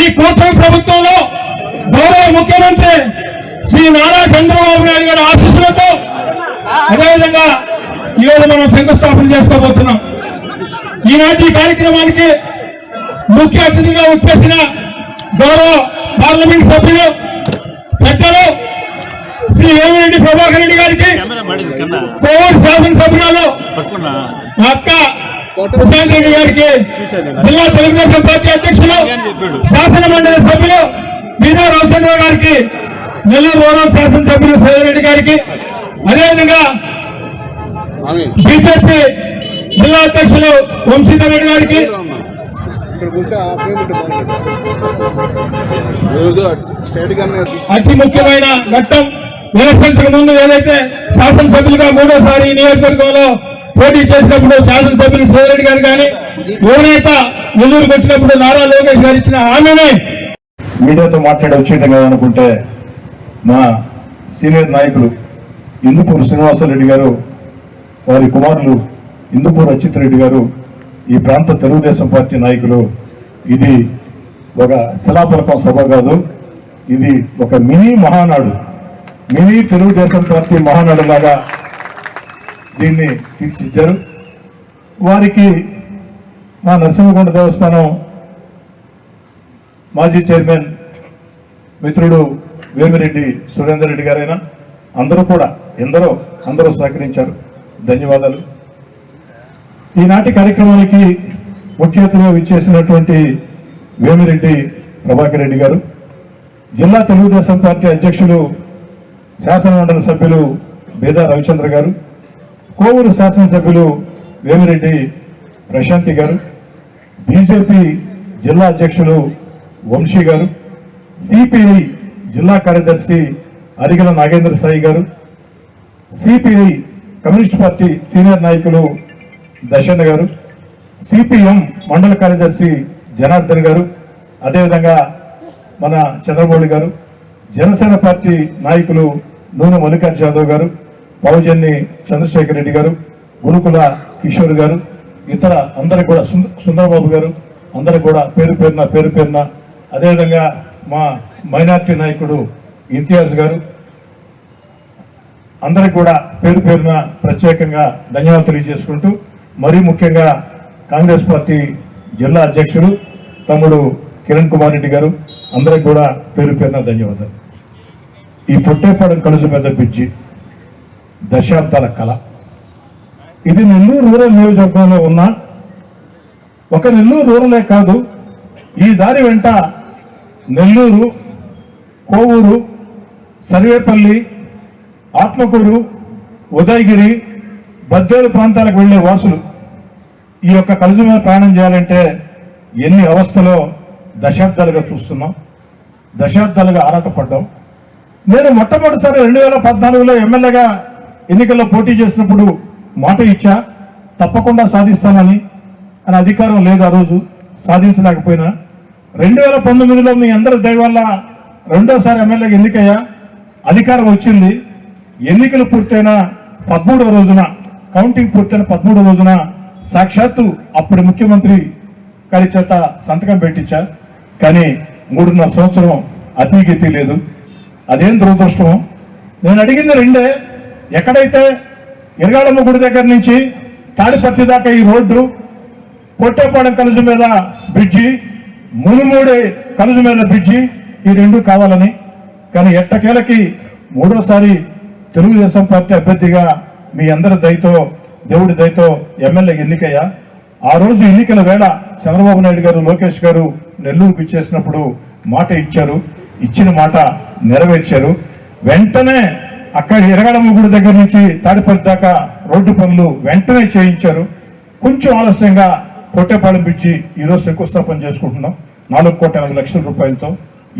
ఈ కూటమి ప్రభుత్వంలో గౌరవ ముఖ్యమంత్రి శ్రీ నారా చంద్రబాబు నాయుడు గారి ఆశీస్సులతో అదేవిధంగా ఈరోజు మనం శంకుస్థాపన చేసుకోబోతున్నాం. ఈనాటి కార్యక్రమానికి ముఖ్య అతిథిగా వచ్చేసిన గౌరవ పార్లమెంట్ సభ్యులు పెద్దలు శ్రీ వేమిరెడ్డి ప్రభాకర్ రెడ్డి గారికి, కోవిడ్ శాసనసభ్యులు అక్క ప్రశాంత్ రెడ్డి గారికి, జిల్లా తెలుగుదేశం పార్టీ అధ్యక్షులు శాసన మండలి సభ్యులు బీదా రామచంద్ర గారికి, నెల్లూరు రూరల్ శాసనసభ్యులు సోదరెడ్డి గారికి, అదేవిధంగా బీజేపీ జిల్లా అధ్యక్షులు వంశీధర్ రెడ్డి గారికి, అతి ముఖ్యమైన ఘట్టం ఎలక్షన్స్ ముందు ఏదైతే శాసనసభ్యులుగా మూడోసారి ఈ నియోజకవర్గంలో పోటీ చేసినప్పుడు శాసనసభ్యులు సోదరెడ్డి గారు కానీ యువనేత నెల్లూరుకు వచ్చినప్పుడు నారా లోకేష్ గారు ఇచ్చిన హామీని మీడియాతో మాట్లాడి వచ్చేయటం కాదనుకుంటే మా సీనియర్ నాయకులు ఇందుపూరు శ్రీనివాసరెడ్డి గారు, వారి కుమారులు ఇందుపూరు అచ్యుత్ రెడ్డి గారు, ఈ ప్రాంత తెలుగుదేశం పార్టీ నాయకులు, ఇది ఒక శిలాఫలకం సభ కాదు, ఇది ఒక mini Mahanadu, mini Telugu Desam party Mahanadu లాగా దీన్ని తీర్చిదిద్దారు. వారికి మా నరసింహకొండ దేవస్థానం మాజీ చైర్మన్ మిత్రుడు వేమిరెడ్డి సురేందర్ రెడ్డి గారైనా అందరూ సహకరించారు. ధన్యవాదాలు. ఈనాటి కార్యక్రమానికి ముఖ్య అతిథిగా విచ్చేసినటువంటి వేమిరెడ్డి ప్రభాకర్ రెడ్డి గారు, జిల్లా తెలుగుదేశం పార్టీ అధ్యక్షులు శాసన మండలి సభ్యులు బీదా రవిచంద్ర గారు, కోవూరు శాసనసభ్యులు వేమిరెడ్డి ప్రశాంతి గారు, బీజేపీ జిల్లా అధ్యక్షులు వంశీ గారు, సిపిఐ జిల్లా కార్యదర్శి అరిగల నాగేంద్ర సాయి గారు, సిపిఐ కమ్యూనిస్ట్ పార్టీ సీనియర్ నాయకులు దశన్న గారు, సిపిఎం మండల కార్యదర్శి జనార్దన్ గారు, అదేవిధంగా మన చంద్రమౌళి గారు, జనసేన పార్టీ నాయకులు నూనె మల్లికార్జున యాదవ్ గారు, పౌజన్ని చంద్రశేఖర్ రెడ్డి గారు, గురుకుల కిషోర్ గారు, ఇతర అందరికి కూడా సుందరబాబు గారు, అందరికి కూడా పేరు పేరున, అదేవిధంగా మా మైనార్టీ నాయకుడు ఇంతియాజ్ గారు, అందరికి కూడా పేరు పేరున ప్రత్యేకంగా ధన్యవాదాలు తెలియజేసుకుంటూ, మరీ ముఖ్యంగా కాంగ్రెస్ పార్టీ జిల్లా అధ్యక్షులు తమ్ముడు కిరణ్ కుమార్ రెడ్డి గారు, అందరికి కూడా పేరు పేరున ధన్యవాదాలు. ఈ పొట్టేపాడం కలుసు పెద్ద బ్రిడ్జి దశాబ్దాల కళ. ఇది నెల్లూరు రూరల్ నియోజకవర్గంలో ఉన్న ఒక నెల్లూరు రూరలే కాదు, ఈ దారి వెంట నెల్లూరు, కోవూరు, సర్వేపల్లి, ఆత్మకూరు, ఉదయగిరి, బద్వేలు ప్రాంతాలకు వెళ్లే వాసులు ఈ యొక్క కలుసు మీద ప్రయాణం చేయాలంటే ఎన్ని అవస్థలో దశాబ్దాలుగా చూస్తున్నాం, దశాబ్దాలుగా ఆరాటపడ్డాం. నేను మొట్టమొదటిసారి 2014లో ఎమ్మెల్యేగా ఎన్నికల్లో పోటీ చేసినప్పుడు మాట ఇచ్చా, తప్పకుండా సాధిస్తానని. అని అధికారం లేదు, ఆ రోజు సాధించలేకపోయినా 2019లో మీ అందరి దయ వల్ల రెండోసారి ఎమ్మెల్యేగా ఎన్నికయ్యా, అధికారం వచ్చింది. ఎన్నికలు పూర్తయిన 13వ రోజున, కౌంటింగ్ పూర్తయిన 13వ రోజున సాక్షాత్తు అప్పుడు ముఖ్యమంత్రి గారి చేత సంతకం పెట్టించా. కానీ 3.5 సంవత్సరం అతిగతి లేదు. అదేం దురదృష్టం. నేను అడిగింది రెండే. ఎక్కడైతే ఇరగాళమ్మ గుడి దగ్గర నుంచి తాడిపత్రి దాకా ఈ రోడ్డు, పొట్టేపాడం కలుసు మీద బ్రిడ్జి, మునుమూడి కలుసు మీద బ్రిడ్జి, ఈ రెండు కావాలని. కానీ ఎట్టకేలకి మూడోసారి తెలుగుదేశం పార్టీ అభ్యర్థిగా మీ అందరి దయతో, దేవుడి దయతో ఎమ్మెల్యే ఎన్నికయ్యా. ఆ రోజు ఎన్నికల వేళ చంద్రబాబు నాయుడు గారు లోకేష్ గారు నెల్లూరుకు ఇచ్చేసినప్పుడు మాట ఇచ్చారు, ఇచ్చిన మాట నెరవేర్చారు. వెంటనే అక్కడ ఎరగడమ్మ గుడి దగ్గర నుంచి తాడిపల్లి దాకా రోడ్డు పనులు వెంటనే చేయించారు. కొంచెం ఆలస్యంగా పొట్టేపాలెం బ్రిడ్జి ఈరోజు శంకుస్థాపన చేసుకుంటున్నాం 4,80,00,000 రూపాయలతో.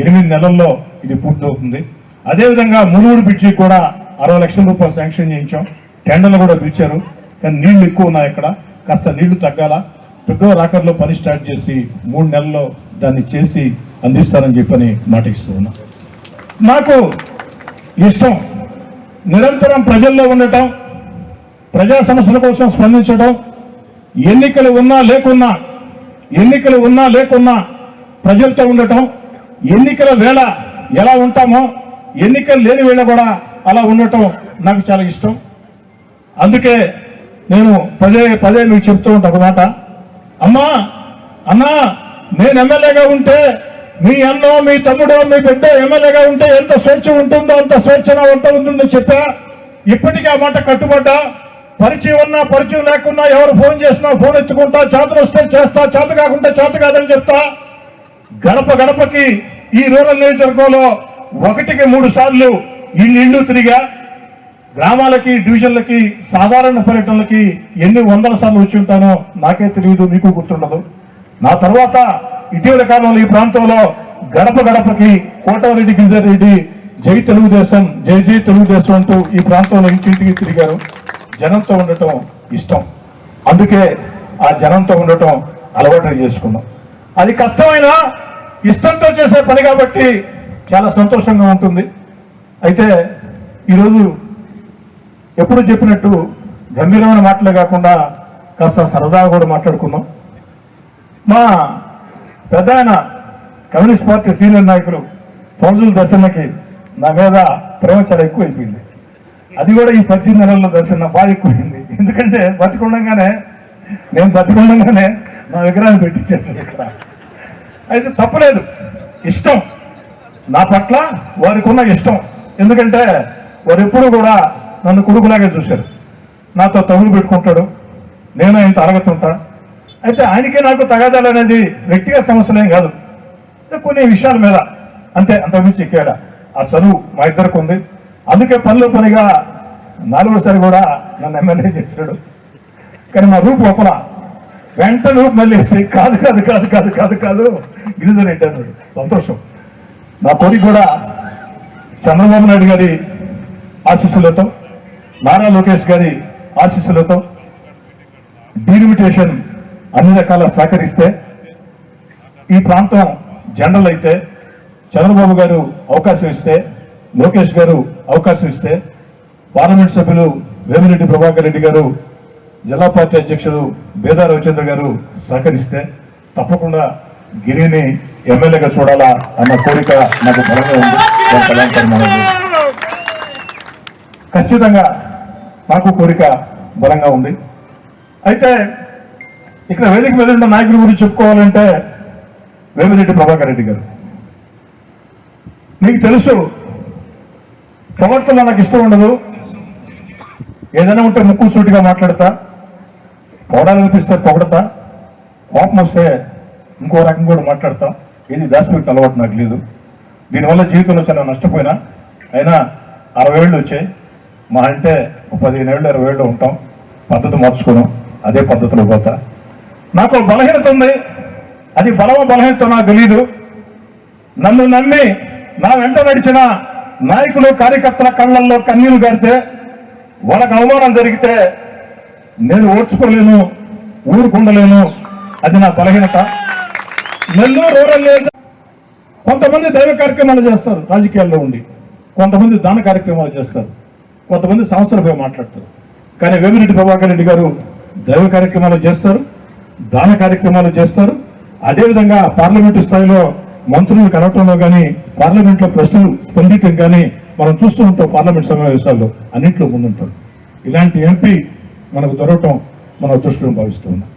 8 నెలల్లో ఇది పూర్తవుతుంది. అదేవిధంగా మునుగోడు బ్రిడ్జి కూడా 60 లక్షల రూపాయలు శాంక్షన్ చేయించాం. టెండర్లు కూడా పిలిచారు. కానీ నీళ్లు ఎక్కువ ఉన్నాయి, అక్కడ కాస్త నీళ్లు తగ్గాల. ఫిబ్రవరి ఆఖరిలో పని స్టార్ట్ చేసి 3 నెలల్లో దాన్ని చేసి అందిస్తానని చెప్పని మాట ఇస్తూ ఉన్నా. నాకు ఇష్టం నిరంతరం ప్రజల్లో ఉండటం, ప్రజా సమస్యల కోసం స్పందించడం, ఎన్నికలు ఉన్నా లేకున్నా ప్రజలతో ఉండటం, ఎన్నికల వేళ ఎలా ఉంటామో ఎన్నికలు లేని వేళ కూడా అలా ఉండటం నాకు చాలా ఇష్టం. అందుకే నేను పదే మీకు చెప్తూ ఉంటా ఒక మాట, అన్నా నేను ఎమ్మెల్యేగా ఉంటే మీ అన్నో మీ తమ్ముడో మీ బిడ్డ ఎమ్మెల్యేగా ఉంటే ఎంత స్వేచ్ఛ ఉంటుందో అంత స్వేచ్ఛ ఉంటుందని చెప్పా. ఇప్పటికీ ఆ మాట కట్టుబడ్డా. పరిచయం ఉన్నా పరిచయం లేకున్నా ఎవరు ఫోన్ చేసినా ఫోన్ ఎత్తుకుంటా, చేతలు వస్తే చేస్తా, చేత కాకుండా చేత కాదని చెప్తా. గడప గడపకి ఈ రూరల్ నియోజకవర్గంలో 1కి 3 సార్లు ఇల్లు తిరిగా. గ్రామాలకి డివిజన్లకి సాధారణ పర్యటనలకి ఎన్ని వందల సార్లు వచ్చి ఉంటానో నాకే తెలియదు, మీకు గుర్తుండదు. నా తర్వాత ఇటీవల కాలంలో ఈ ప్రాంతంలో గడప గడపకి కోటరెడ్డి గిరిధర్ రెడ్డి జై తెలుగుదేశం జై జై తెలుగుదేశం అంటూ ఈ ప్రాంతంలో ఇంటింటికి తిరిగారు. జనంతో ఉండటం ఇష్టం, అందుకే ఆ జనంతో ఉండటం అలవాటు చేసుకున్నాం. అది కష్టమైనా ఇష్టంతో చేసే పని కాబట్టి చాలా సంతోషంగా ఉంటుంది. అయితే ఈరోజు ఎప్పుడు చెప్పినట్టు గంభీరమైన మాటలే కాకుండా కాస్త సరదాగా కూడా మాట్లాడుకున్నాం. మా పెద్ద ఆయన కమ్యూనిస్ట్ పార్టీ సీనియర్ నాయకులు ఫౌజుల్ దర్శనకి నా మీద ప్రేమ చాలా ఎక్కువైపోయింది. అది కూడా ఈ 18 నెలల్లో దర్శనం బాగా ఎక్కువైంది. ఎందుకంటే నేను బతికుండగానే నా విగ్రహాన్ని పెట్టించేసాను ఇక్కడ. అయితే తప్పలేదు, ఇష్టం నా పట్ల వారికి ఉన్న ఇష్టం. ఎందుకంటే వారు ఎప్పుడు కూడా నన్ను కొడుకులాగే చూశారు. నాతో తగులు పెట్టుకుంటాడు, నేను ఆయనతో అరగతుంటా. అయితే ఆయనకే నాకు తగాదాలు అనేది వ్యక్తిగత సమస్యలేం కాదు, కొన్ని విషయాల మీద అంతే, అంతకుమించి ఇక్కడ ఆ చదువు మా ఇద్దరికి ఉంది. అందుకే పనిగా 4వసారి కూడా నన్ను ఎమ్మెల్యే చేశాడు. కానీ మా రూపు ఒప్పల వెంటనే మళ్ళీ కాదు కాదు కాదు కాదు కాదు కాదు గిరిజన రెడ్డి అన్నాడు. సంతోషం. నా కొడుకు కూడా చంద్రబాబు నాయుడు గారి ఆశీస్సులతో, నారా లోకేష్ గారి ఆశీస్సులతో డీలిమిటేషన్ అన్ని రకాల సహకరిస్తే, ఈ ప్రాంతం జనరల్ అయితే చంద్రబాబు గారు అవకాశం ఇస్తే, లోకేష్ గారు అవకాశం ఇస్తే, పార్లమెంట్ సభ్యులు వేమిరెడ్డి ప్రభాకర్ రెడ్డి గారు, జిల్లా పార్టీ అధ్యక్షుడు బేదా రవిచంద్ర గారు సహకరిస్తే తప్పకుండా గిరిని ఎమ్మెల్యేగా చూడాలా అన్న కోరిక నాకు బలంగా ఉంది. ఖచ్చితంగా నాకు కోరిక బలంగా ఉంది. అయితే ఇక్కడ వేదిక మీద ఉన్న నాయకుల గురించి చెప్పుకోవాలంటే వేమిరెడ్డి ప్రభాకర్ రెడ్డి గారు, మీకు తెలుసు ప్రవర్తన నాకు ఇష్టం ఉండదు. ఏదైనా ఉంటే ముక్కు సూటిగా మాట్లాడతా, పొగడాలనిపిస్తే పొగడతా, కోపం వస్తే ఇంకో రకం కూడా మాట్లాడతాం. ఇది దాచిపెట్టిన అలవాటు నాకు లేదు. దీనివల్ల జీవితంలో చాలా నష్టపోయినా. అయినా 60 ఏళ్ళు వచ్చాయి, మా అంటే 15 ఏళ్ళు 20 ఏళ్ళు ఉంటాం. పద్ధతి మార్చుకోవడం, అదే పద్ధతిలో పోతా. నాకు బలహీనత ఉంది, అది బలహీనత నాకు తెలియదు. నన్ను నమ్మి నా వెంట నడిచిన నాయకులు కార్యకర్తల కళ్ళల్లో కన్నీళ్లు కడితే, వాళ్ళకు అవమానం జరిగితే నేను ఓర్చుకోలేను, ఊరుకుండలేను. అది నా బలహీనత. నెల్లూరు రూరల్ కొంతమంది దైవ కార్యక్రమాలు చేస్తారు రాజకీయాల్లో ఉండి, కొంతమంది దాన కార్యక్రమాలు చేస్తారు, కొంతమంది సంవత్సరంపై మాట్లాడతారు. కానీ వేమిరెడ్డి ప్రభాకర్ రెడ్డి గారు దైవ కార్యక్రమాలు చేస్తారు, దాన కార్యక్రమాలు చేస్తారు. అదేవిధంగా పార్లమెంటు స్థాయిలో మంత్రులు కలవటంలో కానీ, పార్లమెంట్లో ప్రశ్నలు స్పందించడం కానీ మనం చూస్తూ ఉంటాం. పార్లమెంట్ సమావేశాల్లో అన్నింటిలో ముందుంటారు. ఇలాంటి ఎంపీ మనకు దొరకటం మన అదృష్టం భావిస్తూ ఉన్నాం.